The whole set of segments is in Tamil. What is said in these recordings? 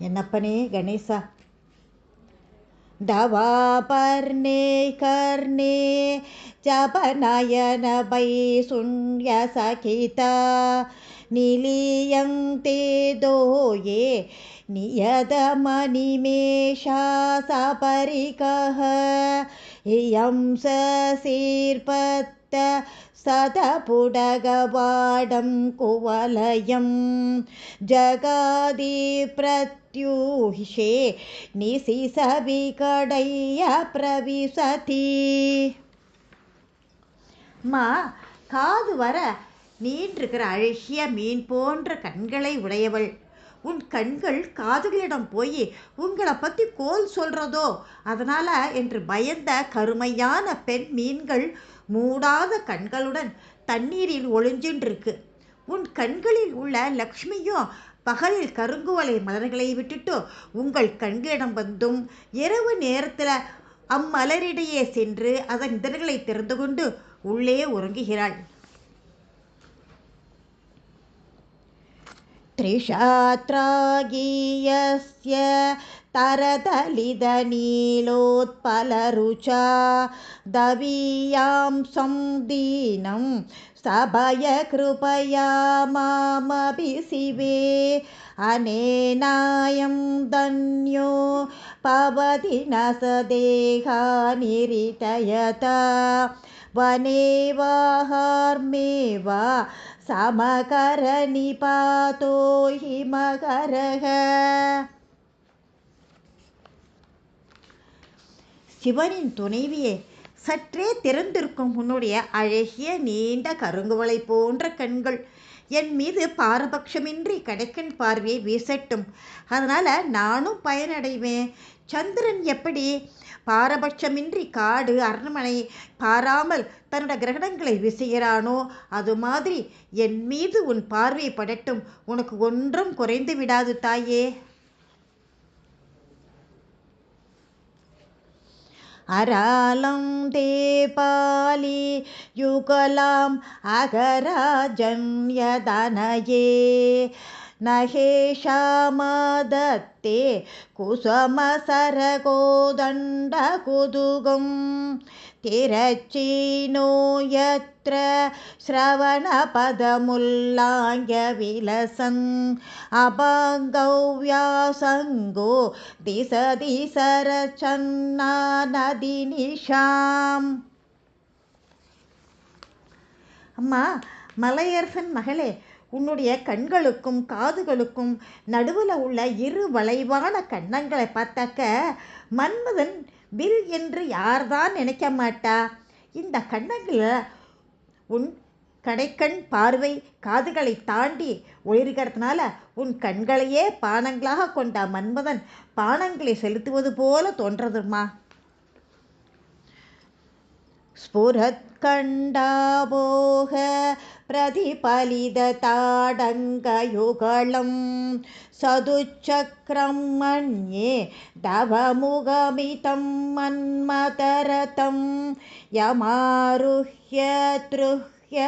என்னப்பனே கணேசா. தவாபர்ணே கர்ணே ஜபநயன பைசுண்ய சகிதா நிலியங் தேதோயே நியதமனிமேஷா சபரிகஹ இயம் சீர்பத்த சதபுடகவாடம் குவலயம் ஜகாதி பிரத்யூஷே நிசிசவிகடைய பிரவிசதி. அம்மா, காது வர நீண்டிருக்கிற அழகிய மீன் போன்ற கண்களை உடையவள், உன் கண்கள் காதுகளிடம் போய் உங்களை பற்றி கோல் சொல்கிறதோ அதனால என்று பயந்த கருமையான பெண் மீன்கள் மூடாத கண்களுடன் தண்ணீரில் ஒளிஞ்சின்றிருக்கு. உன் கண்களில் உள்ள லக்ஷ்மியும் பகலில் கருங்குவலை மலர்களை விட்டுட்டு உங்கள் கண்களிடம் வந்தும் இரவு நேரத்தில் அம்மலரிடையே சென்று அதன் இதழ்களை திறந்து கொண்டு உள்ளே உறங்குகிறாள். த்ரிஷாத்ராகீயஸ்ய தரதலித நீலோத்பலருச்சா தவீயாம் சம்தீனம் சபய கிருபயா மாமபிசிவே அனேனாயம் தன்யோ பவதி நசதேகா நிரிதயதா வனேவாஹார்மேவா சமகர நிபாதோ ஹிமகரக. சிவனின் துணைவியே, சற்றே திறந்திருக்கும் உன்னுடைய அழகிய நீண்ட கருங்குவளை போன்ற கண்கள் என் மீது பாரபட்சமின்றி கடைக்கண் பார்வையை வீசட்டும். அதனால் நானும் பயனடைவேன். சந்திரன் எப்படி பாரபட்சமின்றி காடு அரண்மனை பாராமல் தன்னோட கிரகணங்களை வீசுகிறானோ அது மாதிரி என் மீது உன் பார்வை படட்டும். உனக்கு ஒன்றும் குறைந்து விடாது தாயே. அராலம் தேபாலி யுகலாம் அகராஜன்யதனயே நகேஷாமதத்தே குசமசரகோதண்ட குதுகம் திரச்சீனோ யத்ர ஸ்ரவணபதமுல்லாங்க விலசன் அபங்கவ்யாசங்கோ திசதி சரச்சன்னா நதி நிஷாம். அம்மா, மலையரசன் மகளே, உன்னுடைய கண்களுக்கும் காதுகளுக்கும் நடுவில் உள்ள இரு வளைவான கன்னங்களை பார்த்தாக்க மன்மதன் வில் என்று யார்தான் நினைக்க மாட்டா. இந்த கன்னங்களில் உன் கடைக்கண் பார்வை காதுகளை தாண்டி ஒளிர்கிறதுனால உன் கண்களையே பானங்களாக கொண்ட மன்மதன் பானங்களை செலுத்துவது போல தோன்றதுமா. ஸ்புரத்கண்டாபோக பிரதிபலித தாடங்கயுகலம் சதுச்சக்ரம் மன்யே தவமுகமிதம் மன்மதரதம் யமாருஹ்ய த்ருஹ்ய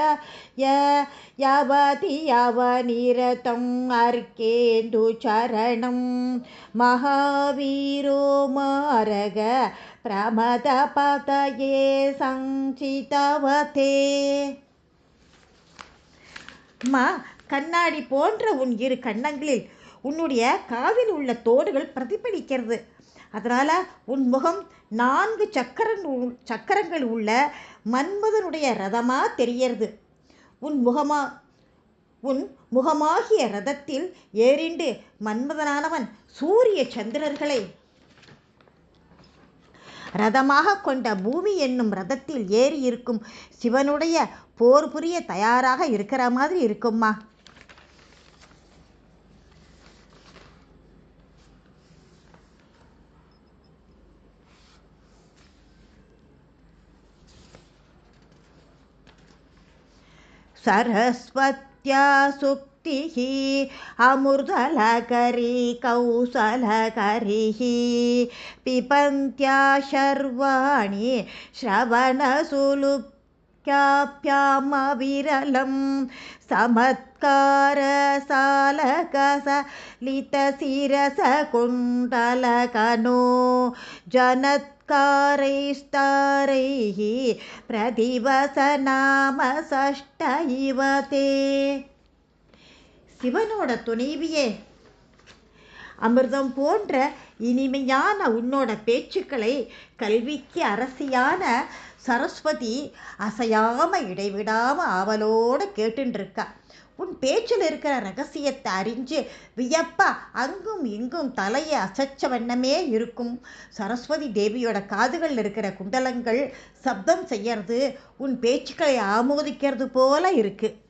யவதி யவநிரதம் அர்க்கேந்து சரணம் மகாவீரோ மாரக பிரமத பதயே சஞ்சிதவதே. அம்மா, கண்ணாடி போன்ற உன் இரு கன்னங்களில் உன்னுடைய காதில் உள்ள தோடுகள் பிரதிபலிக்கிறது. அதனால் உன் முகம் 4 சக்கரங்கள் உள்ள மன்மதனுடைய ரதமாக தெரியறது. உன் முகமாகிய ரதத்தில் ஏறிண்டு மன்மதனானவன் சூரிய சந்திரர்களை ரதமாக கொண்ட பூமி என்னும் ரதத்தில் ஏறி இருக்கும் சிவனுடைய போர் புரிய தயாராக இருக்கிற மாதிரி இருக்கும்மா. சரஸ்வத்யா சுக்திஹ அமிர்தலகரி கௌசலகரிஹ பிபந்த்யா சர்வாணி ஸ்ரவணசுலுப்தானி वाक्याप्यामविरलं समत्कारसालकसलितशिरसकुण्डलकनो जनत्कारैस्तारैः பிரதிவசநாம சஷ்ட இவதே. சிவனோட துணைவியே, அமிர்தம் போன்ற இனிமையான உன்னோட பேச்சுக்களை கல்விக்கு அரசியான சரஸ்வதி அசையாம இடைவிடாம ஆவலோடு கேட்டுருக்கா. உன் பேச்சில் இருக்கிற ரகசியத்தை அறிஞ்சு வியப்பா அங்கும் இங்கும் தலையை அசைச்ச வண்ணமே இருக்கும். சரஸ்வதி தேவியோட காதுகள் இருக்கிற குண்டலங்கள் சப்தம் செய்யறது உன் பேச்சுக்களை ஆமோதிக்கிறது போல இருக்கு.